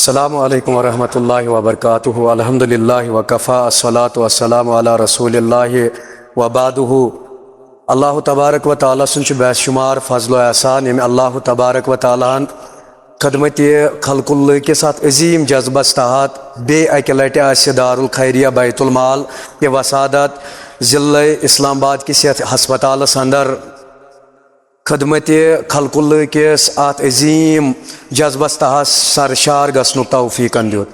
अस्सलामु अलैकुम वरहमतुल्लाहि वबरकातुहु अल्हम्दुलिल्लाहि वकफ़ा अस्सलातु वस्सलामु अला रसूलिल्लाहि व बादुहु। अल्लाह तबारक व तआला सुन बेशुमार फजल एहसान यम अल्लाह तबारक व तआला खदमत खल्कुल के साथ अजीम जज्बस तहत बे अकि लटि आसि दारुल खैरिया बैतुल माल के वसादत ज़िला इस्लामाबाद किस हस्पताल अंदर खदमत खल्कुल किस अत अजीम जज्बस तहत सरशार गसन तौफीक दित।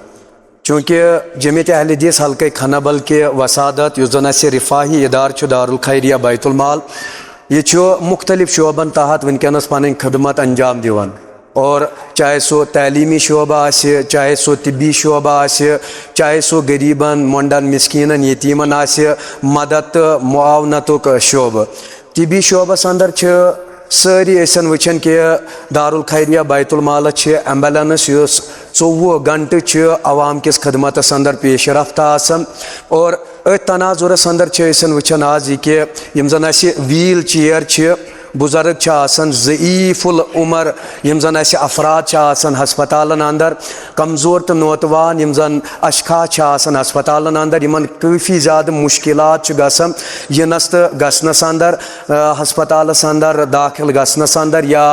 चूँकि जमियत अहले हदीस हल्के खनाबल के वसादत युस जन रिफाही इदार दारुल खैरिया बैतुल माल यह मुख्तलिफ शोबन तहत वनकस पन खदमत अंजाम दिवान, और चाहे सो तलीमी शोबा आसे, चाहे सो तिब्बी शोबा आसे, चाहे सो गरीबन मोंडन मिस्कीनन यतीमन आसे मदद मुआवनतुक शोब। तिब्बी शोबस अंदर सारी ऐसन वचन कि दारुल खैरिया बैतुल माल एम्बुलेंस 24 घंटे अवाम किस खदमत अंदर पेश रफ्ता आसन, और अत तनाजुरस अंदर वचन आज यह कि यम जन व्हील चेयर बुजुर्ग ज़ईफ़ुल उमर यम जन अफराद हस्पतालन अंदर, कमज़ोर तो नौतवान यम जन अशखास हस्पतालन अंदर, यमन काफ़ी ज़्यादा मुश्किलात गसन यनस तो गसनस अंदर, हस्पतालस अंदर दाखिल गसनस अंदर या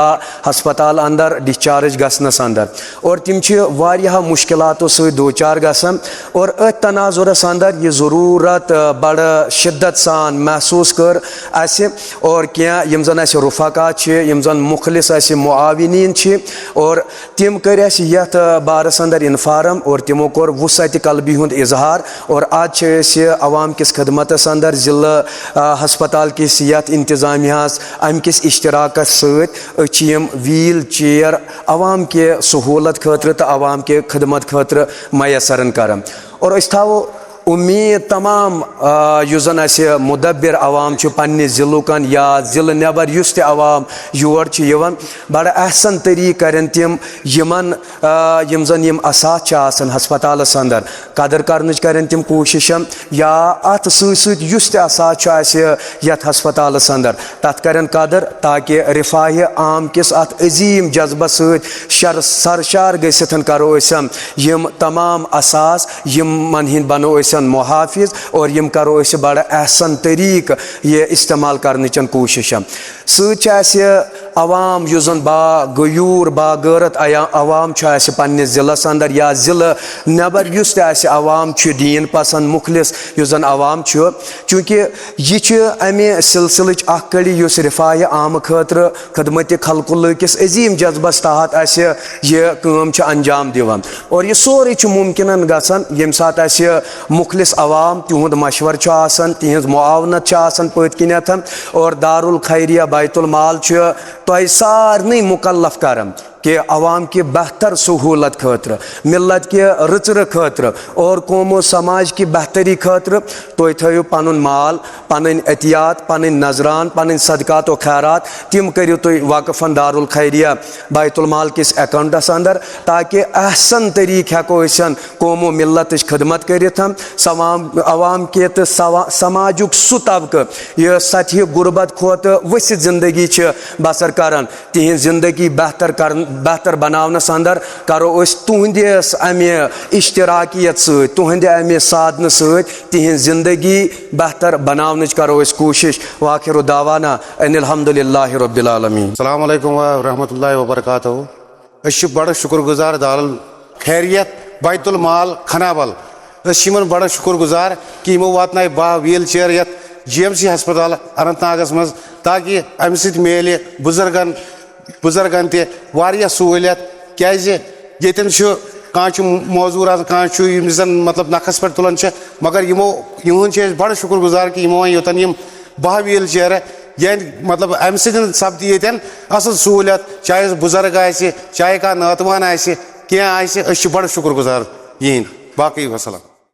हस्पताल अंदर डिस्चार्ज गसनस अंदर, और तिम वारिया मुश्किलातों से दो चार गसन। और अत तनाजुरस अंदर यह ज़रूरत बड़ शिद्दत सान महसूस कर असे, और क्या यम जन रुफाका यम जन मुखलिस मुआविनीन और तिम कर यथ बारस अंदर इन्फार्म, और तिमो कोर वुसत कल्बी हुंद इजहार, और आज अवाम किस खदमत अंदर ज़िला हस्पताल किस यथ इंतजामियास अम किस इश्तराकस सत व्हील चेयर अवाम के सहूलत खतर तो अवाम के खदमत खतर मैसरन कर। और थो उम्मीद तमाम युस जन मुदब्बिर अवाम पन्ने ज़िलुकन या ज़िल नबर युस ते अवाम योर बड़ अहसन तरीक करें तिम यमन यम जन यम असाथ आसन हस्पतालस अंदर कदर करन करें तिम कोशिश, या अत युस ते असाथ यथ हस्पतालस अंदर तथ करें कदर, ताकि रिफाह आम किस अत अजीम जज्बा सरशार गसिथन करो यम तमाम असास यमन हिंद बनो मुहाफिज, और यम करो बड़ अहसन तरीक ये इस्तेमाल करने कोशिश। अवाम युस जन बागयूर बागरत अवाम पन्ने ज़िलस अंदर या ज़िला नबर युस ते अवाम दीन पसंद मुखलिस युस जन अवाम, चूँकि यह अमे सिलसिल कड़ी युस रिफाह आम खतर खदमत खल्कुल किस अजीम जज्बस तहत यह काम अंजाम दिवान, और यह सोरे मुमकिन गसन यम सात मुखलिस अवाम तिहुंद मशवर तिहज मुआवनत पत किन, और दारुल खैरिया बैतुल माल तह सारे मुकल्लफ करन कि अवाम की बेहतर सहूलत खतर, मिलत के रचर खतर, और कौमो समाज की बेहतरी खतर तुम थो पन माल पन एहतियात पन नजरान पन सदकात व खैरात तिम करो तुम वक़फ़न दारुल खैरिया बैतुल माल किस अकाउंटस अंदर, ताकि अहसन तरीक हेको कौमो मिलत खदमत कर अवाम के तो समाजुक सु तबक यह सतह गुरबत खोत वसित जिंदगी बसर कर, तिहन जिंदगी बेहतर बनावनस अंदर करो तुहंदिस अमे इश्तराकियत तुहंद अमे साधन तिहन जिंदगी बेहतर बनावन करो कोशिश। वाखिर दावाना अनिल हम्दुलिल्लाहि रब्बिल आलमीन। अस्सलामु अलैकुम व रहमतुल्लाहि व बरकातुहू। बड़ शुक्रगुजार दारुल खैरियत बैतुल माल खनाबल बड़ शुक्रगुजार कि यमो वातनाय व्हील चेयर यथ GMC हस्पताल अनंतनागस मज, ताकि अम मिले बुजुर्गन तह सहूलियत क्या मौजूर कह मतलब नखस पे तुलान, मगर यमो यहूद बड़ शुक्रगुजार कि यमो योतन यम 12 व्हील चेयर यानी मतलब अम सपद ये असल सहूलियत, चाहे बुजुर्ग चाहे कह नौतवान क्या बड़ शुक्रगुजार यहद। बाकी वसलम।